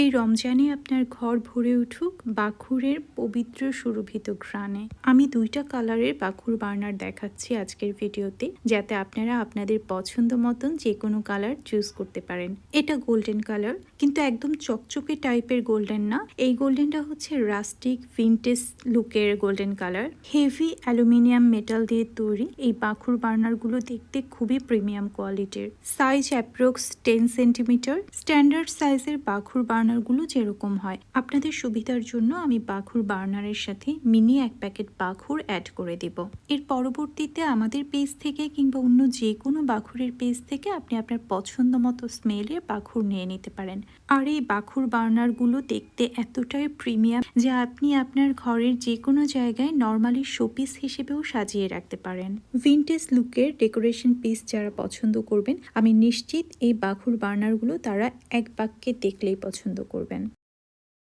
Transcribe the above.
এই রমজানে আপনার ঘর ভরে উঠুক বাখুরের পবিত্র সুরভিত ঘ্রাণে। আমি 2টা কালারের বাখুর বার্নার দেখাচ্ছি আজকের ভিডিওতে, যাতে আপনারা আপনাদের পছন্দ মতন যে কোনো কালার চুজ করতে পারেন। এটা গোল্ডেন কালার, কিন্তু একদম চকচকে টাইপের গোল্ডেন না। এই গোল্ডেনটা হচ্ছে রাস্টিক ভিনটেজ লুকের golden colour. Heavy aluminium metal দিয়ে তৈরি এই বাখুর বার্নারগুলো দেখতে খুবই প্রিমিয়াম কোয়ালিটির। Size approx 10 centimetre. স্ট্যান্ডার্ড সাইজের বাখুর বার্নারগুলো যেরকম হয়, আপনাদের সুবিধার জন্য আমি বাখুর বার্নারের সাথে মিনি 1 প্যাকেট বাখুর অ্যাড করে দেব। এর পরবর্তীতে আমাদের পেজ থেকে কিংবা অন্য যে কোনো বাখুরের পেজ থেকে আপনি আপনার পছন্দ মতো স্মেলের বাখুর নিয়ে নিতে পারেন। আর এই বাখুর বার্নারগুলো দেখতে এতটাই প্রিমিয়াম যে আপনি আপনার ঘরের যে কোনো জায়গায় নর্মালি শোপিস হিসেবেও সাজিয়ে রাখতে পারেন। ভিনটেজ লুকের ডেকোরেশন পিস যারা পছন্দ করবেন, আমি নিশ্চিত এই বাখুর বার্নারগুলো তারা এক বাক্যে দেখলেই পছন্দ করবেন।